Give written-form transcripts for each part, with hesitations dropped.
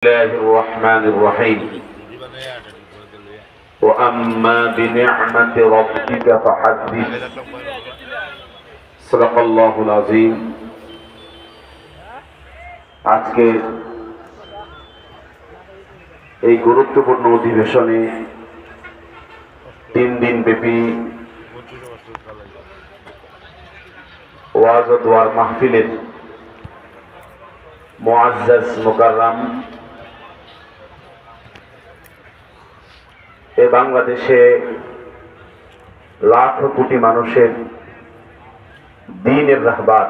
الله الرحمن الرحيم وأما بنعمة ربك فحدث صدق الله العظيم আজকে এই গুরুত্বপূর্ণ অধিবেশনে 3 দিন ব্যাপী ওয়াজ ও দোয়ার মাহফিলের মুআজ্জাজ মুকাররম বাংলাদেশে লাখ কোটি মানুষের দ্বীনের রাহবার,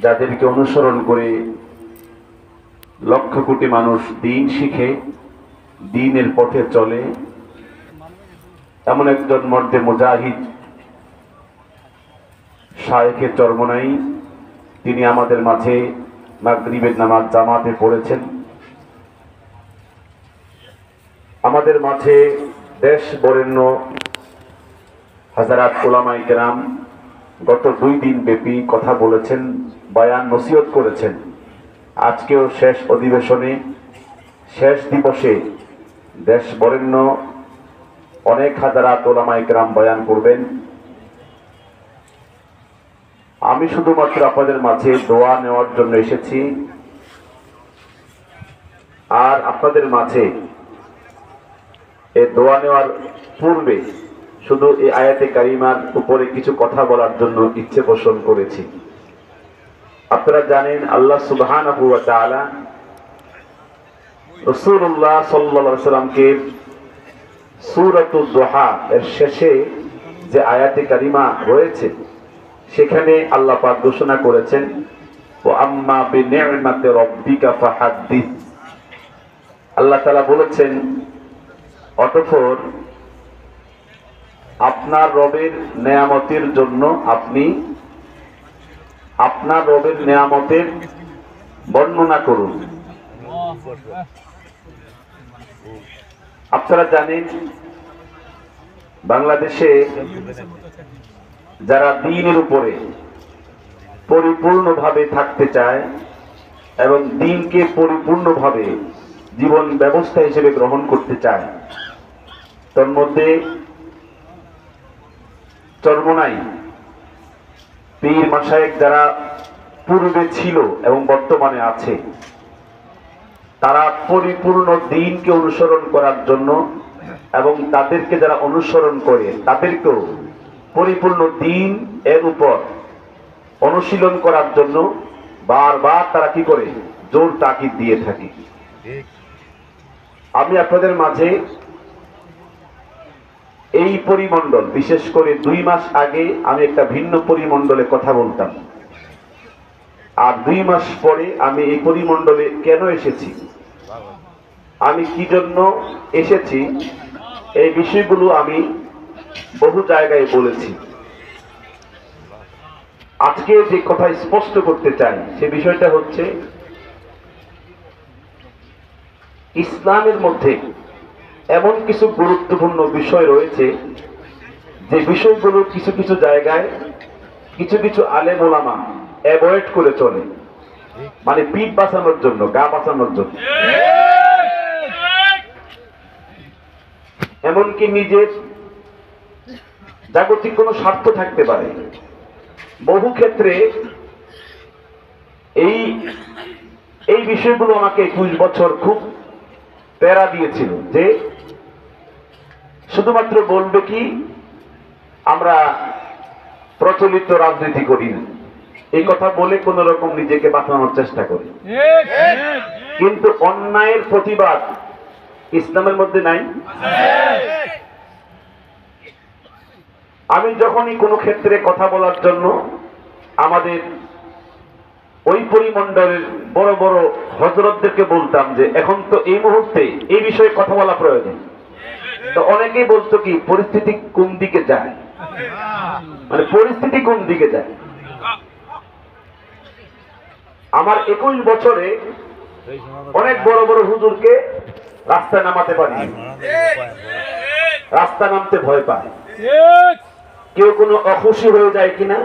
যাদেরকে অনুসরণ করে লক্ষ কোটি মানুষ দ্বীন শিখে দ্বীনের পথে চলে, এমন একজন মর্দে মুজাহিদ শায়েখে চরমনাই, তিনি আমাদের মাঝে মাগরিবের নামাজ জামাতে পড়েছেন। আমাদের মাঝে দেশ বরেণ্য হাজারাত উলামায়ে কেরাম গত 2 দিন ব্যাপী কথা বলেছেন, বয়ান নসিহত করেছেন। আজকেও শেষ অধিবেশনে, শেষ দিবসে দেশ বরেণ্য অনেক হাজারাত উলামায়ে কেরাম বয়ান করবেন। আমি শুধুমাত্র আপনাদের মাঝে দোয়া নেওয়ার জন্য এসেছি, আর আপনাদের মাঝে এই দোয়া নেওয়ার পূর্বে শুধু এই আয়াতে কারিমার উপরে কিছু কথা বলার জন্য ইচ্ছে পোষণ করেছি। আপনারা জানেন আল্লাহ সুবহানাহু ওয়া তাআলা রাসূলুল্লাহ সাল্লাল্লাহু আলাইহি ওয়াসাল্লামকে সূরাতুদ দুহা এর শেষে যে আয়াতে কারিমা রয়েছে, সেখানে আল্লাহ পাক ঘোষণা করেছেন, ওয়া আম্মা বিনি'মাতি রাব্বিকা ফাহাদ্দিস। আল্লাহ তাআলা বলেছেন, অতঃপর আপনার রবের নেয়ামতের জন্য আপনি আপনার রবের নেয়ামতের বর্ণনা করুন। আপনারা জানেন বাংলাদেশে যারা দ্বীনের উপরে পরিপূর্ণভাবে থাকতে চায় এবং দ্বীনকে পরিপূর্ণভাবে জীবন ব্যবস্থা হিসেবে গ্রহণ করতে চায়, তার মধ্যে চরমনাই পীর মাশায়েখ যারা পূর্বে ছিল এবং বর্তমানে আছে, তারা পরিপূর্ণ দ্বীনকে অনুসরণ করার জন্য এবং তাদেরকে যারা অনুসরণ করে তাদেরকেও পরিপূর্ণ দ্বীন এর উপর অনুশীলন করার জন্য বারবার তারা কি করে জোর তাকিদ দিয়ে থাকে। আমি আপনাদের মাঝে এই পরিমণ্ডল, বিশেষ করে 2 মাস আগে আমি একটা ভিন্ন পরিমণ্ডলে কথা বলতাম, আর 2 মাস পরে আমি এই পরিমণ্ডলে কেন এসেছি, আমি কি জন্য এসেছি, এই বিষয়গুলো আমি বহু জায়গায় বলেছি। আজকে যে কথা স্পষ্ট করতে চাই সে বিষয়টা হচ্ছে, ইসলামের মধ্যে এমন কিছু গুরুত্বপূর্ণ বিষয় রয়েছে যে বিষয়গুলো কিছু কিছু জায়গায় কিছু কিছু আলেম ওলামা অ্যাভয়েড করে চলে, মানে পিঠ বাঁচানোর জন্য, গা বাঁচানোর জন্য। এমনকি নিজের জাগতিক কোনো স্বার্থ থাকতে পারে। বহু ক্ষেত্রে এই বিষয়গুলো আমাকে 21 বছর খুব প্যারা দিয়েছিল, যে শুধুমাত্র বলবে কি আমরা প্রচলিত রাজনীতি করি না, এই কথা বলে কোন রকম নিজেকে বাঁচানোর চেষ্টা করি। কিন্তু অন্যায়ের প্রতিবাদ ইসলামের মধ্যে নাই। আমি যখনই কোনো ক্ষেত্রে কথা বলার জন্য আমাদের ওই পরিমণ্ডলের বড় বড় হযরতদেরকে বলতাম যে এখন তো এই মুহূর্তে এই বিষয়ে কথা বলা প্রয়োজন, তো অনেকেই বলতো কি পরিস্থিতি কোন দিকে যায়, মানে পরিস্থিতি কোন দিকে যায়। আমার 21 বছরে অনেক বড় বড় হুজুরকে রাস্তায় নামাতে পারি, রাস্তা নামতে ভয় পায়। কেউ কোনো অখুশি হয়ে যায় কিনা,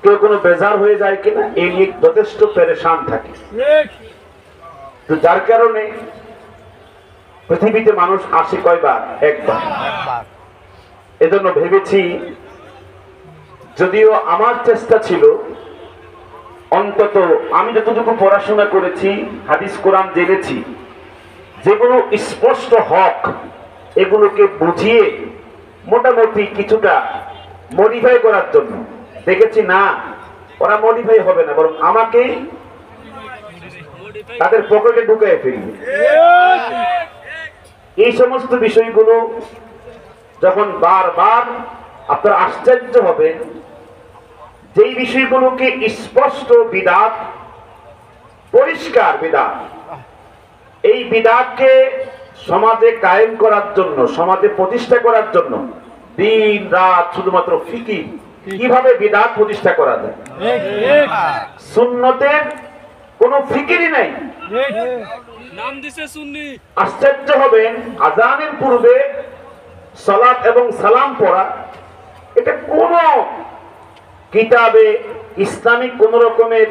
কেউ কোনো বেজার হয়ে যায় কিনা এই নিয়ে যথেষ্ট পেরেশান থাকে। তো যার কারণে পৃথিবীতে মানুষ আসে কয়বার? একবার। এজন্য ভেবেছি, যদিও আমার চেষ্টা ছিল অন্তত আমি যতটুকু পড়াশোনা করেছি, হাদিস কোরআন জেনেছি, যেগুলো স্পষ্ট হক এগুলোকে বুঝিয়ে মোটামুটি কিছুটা মডিফাই করার জন্য দেখেছি। না, ওরা মডিফাই হবে না, বরং আমাকেই তাদের পকেটে ঢুকায় ফেলবে। এই সমস্ত বিষয়গুলো যখন বারবার আপনারা আশ্চর্য হবেন, যেই বিষয়গুলোকে স্পষ্ট বিদআত, পরিষ্কার বিদআত, এই বিদআতকে সমাজে কায়েম করার জন্য, সমাজে প্রতিষ্ঠা করার জন্য দিন রাত শুধুমাত্র ফিকির, কিভাবে বিদআত প্রতিষ্ঠা করা যায়। সুন্নতের কোনো ফিকিরই নাই। নাম দিছে সুন্নি। আশ্চর্য হবেন, আযানের পূর্বে সালাত এবং সালাম পড়া, এটা কোন কিতাবে, ইসলামিক কোন রকমের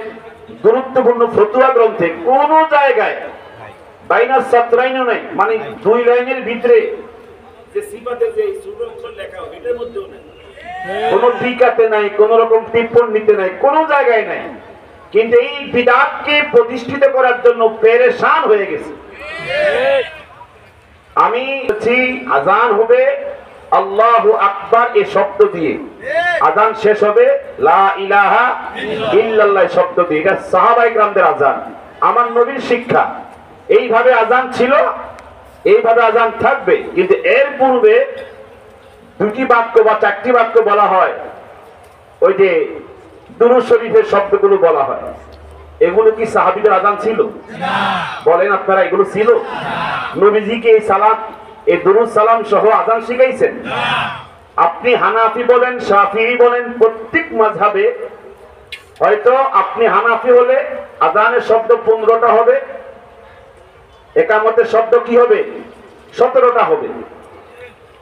গুরুত্বপূর্ণ ফতোয়া গ্রন্থে কোন জায়গায় বাইনাস সাতরাইনও নাই, মানে দুই লাইনের ভিতরে যে সিফাতে যে সূরা অক্ষর লেখা হয় এটার মধ্যেও নাই, কোন টিকাতে নাই, কোন রকম টিপ্পণীতে নাই, কোন জায়গায় নাই। কিন্তু এই বিদআতকে প্রতিষ্ঠিত করার জন্য পেরেশান হয়ে গেছে। আমি বলছি, আযান হবে আল্লাহু আকবার এই শব্দ দিয়ে, আযান শেষ হবে লা ইলাহা ইল্লাল্লাহ শব্দ দিয়ে। এটা সাহাবায়ে কেরামদের আযান, আমার নবীর শিক্ষা। এইভাবে আযান ছিল, এইভাবে আযান থাকবে। কিন্তু এর পূর্বে দুটি বাক্য বা চারটি বাক্য বলা হয়, ওই যে দুরূদ শরীফের শব্দগুলো বলা হয়। এগুলো কি সাহাবীদের আযান ছিল? বলেন আপনারা, এগুলো ছিল? নবীজিকে এই সালাত, এই দুরূদ সালাম সহ আযান শিখাইছেন? আপনি হানাফি বলেন, শাফিঈ বলেন, প্রত্যেক মাযহাবে হয়তো আপনি হানাফি হলে আযানের শব্দ 15টা হবে, ইকামতের শব্দ কি হবে? 17টা হবে।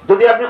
যদি আপনি